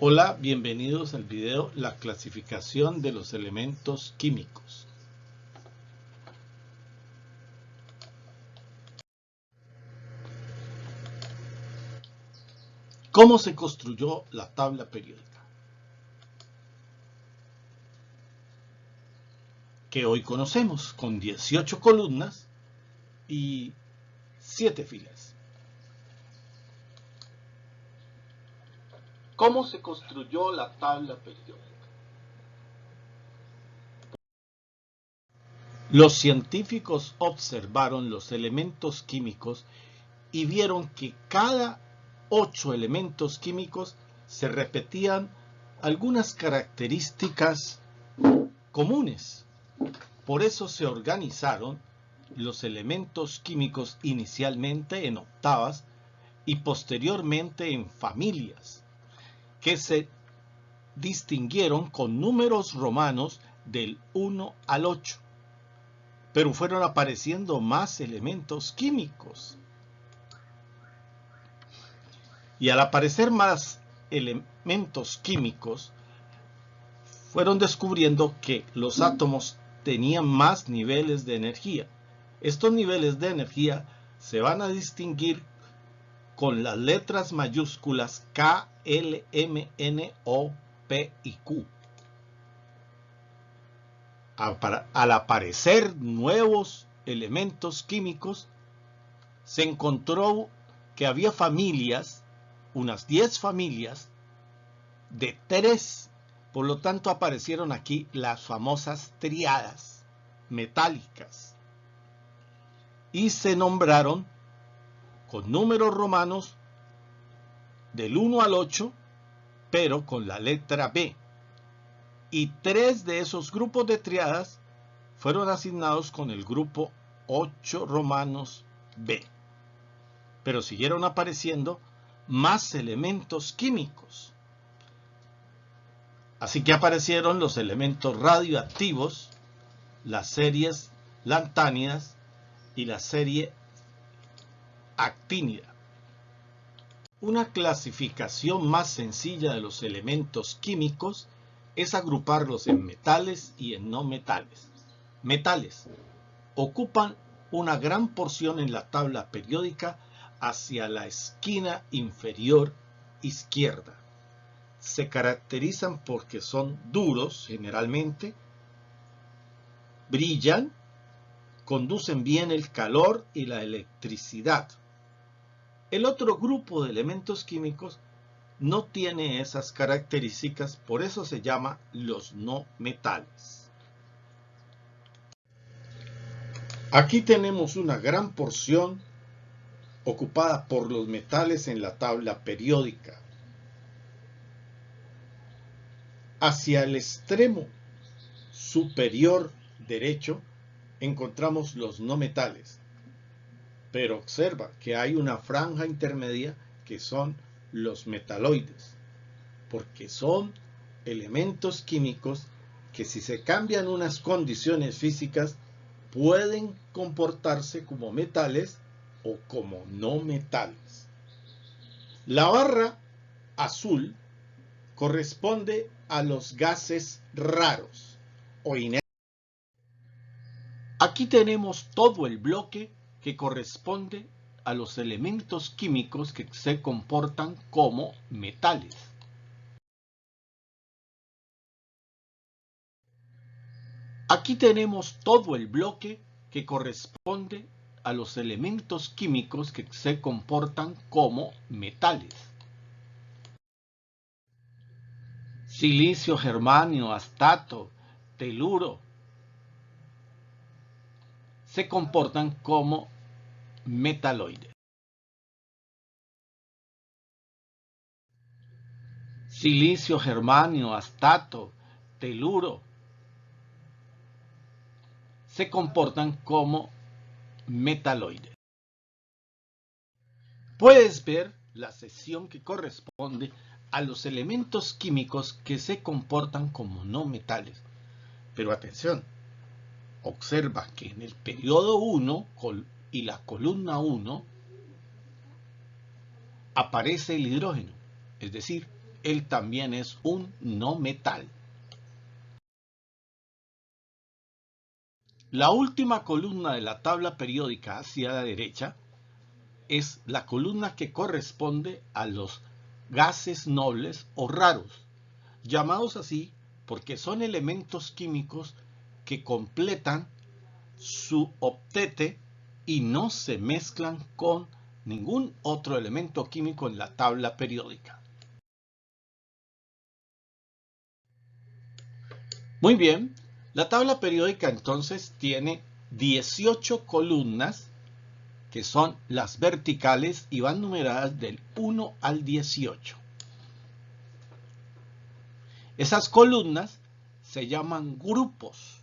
Hola, bienvenidos al video La clasificación de los elementos químicos. ¿Cómo se construyó la tabla periódica? Que hoy conocemos, con 18 columnas y 7 filas. ¿Cómo se construyó la tabla periódica? Los científicos observaron los elementos químicos y vieron que cada 8 elementos químicos se repetían algunas características comunes. Por eso se organizaron los elementos químicos inicialmente en octavas y posteriormente en familias, que se distinguieron con números romanos del 1 al 8. Pero fueron apareciendo más elementos químicos. Y al aparecer más elementos químicos, fueron descubriendo que los átomos tenían más niveles de energía. Estos niveles de energía se van a distinguir con las letras mayúsculas K, L, M, N, O, P y Q. Al aparecer nuevos elementos químicos, se encontró que había familias, unas 10 familias, de 3. Por lo tanto, aparecieron aquí las famosas tríadas metálicas. Y se nombraron con números romanos del 1 al 8, pero con la letra B. Y 3 de esos grupos de tríadas fueron asignados con el grupo 8 romanos B. Pero siguieron apareciendo más elementos químicos. Así que aparecieron los elementos radioactivos, las series lantánidas y la serie actínida. Una clasificación más sencilla de los elementos químicos es agruparlos en metales y en no metales. Metales ocupan una gran porción en la tabla periódica hacia la esquina inferior izquierda. Se caracterizan porque son duros generalmente, brillan, conducen bien el calor y la electricidad. El otro grupo de elementos químicos no tiene esas características, por eso se llama los no metales. Aquí tenemos una gran porción ocupada por los metales en la tabla periódica. Hacia el extremo superior derecho encontramos los no metales, pero observa que hay una franja intermedia que son los metaloides, porque son elementos químicos que si se cambian unas condiciones físicas pueden comportarse como metales o como no metales. La barra azul corresponde a los gases raros o inertes. Aquí tenemos todo el bloque que corresponde a los elementos químicos que se comportan como metales. Aquí tenemos todo el bloque que corresponde a los elementos químicos que se comportan como metales. Silicio, germanio, astato, teluro se comportan como metaloides. Silicio, germanio, astato, teluro se comportan como metaloides. Puedes ver la sección que corresponde a los elementos químicos que se comportan como no metales. Pero atención, observa que en el periodo 1 y la columna 1 aparece el hidrógeno, es decir, él también es un no metal. La última columna de la tabla periódica hacia la derecha es la columna que corresponde a los gases nobles o raros, llamados así porque son elementos químicos que completan su octete y no se mezclan con ningún otro elemento químico en la tabla periódica. Muy bien, la tabla periódica entonces tiene 18 columnas que son las verticales y van numeradas del 1 al 18. Esas columnas se llaman grupos.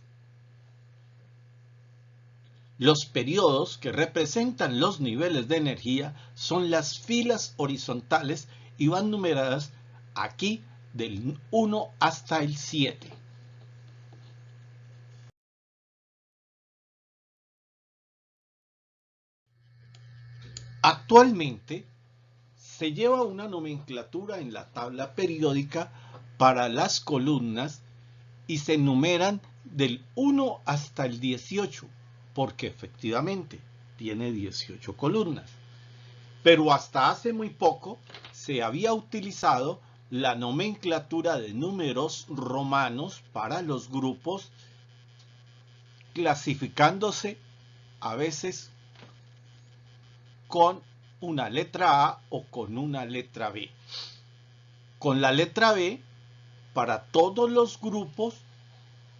Los periodos que representan los niveles de energía son las filas horizontales y van numeradas aquí del 1 hasta el 7. Actualmente se lleva una nomenclatura en la tabla periódica para las columnas y se numeran del 1 hasta el 18, porque efectivamente tiene 18 columnas. Pero hasta hace muy poco se había utilizado la nomenclatura de números romanos para los grupos, clasificándose a veces con una letra A o con una letra B. Con la letra B para todos los grupos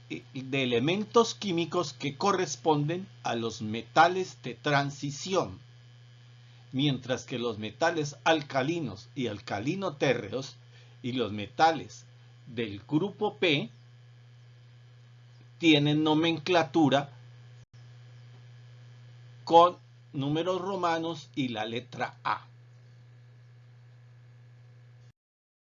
de elementos químicos que corresponden a los metales de transición, mientras que los metales alcalinos y alcalino-térreos y los metales del grupo P tienen nomenclatura con números romanos y la letra A.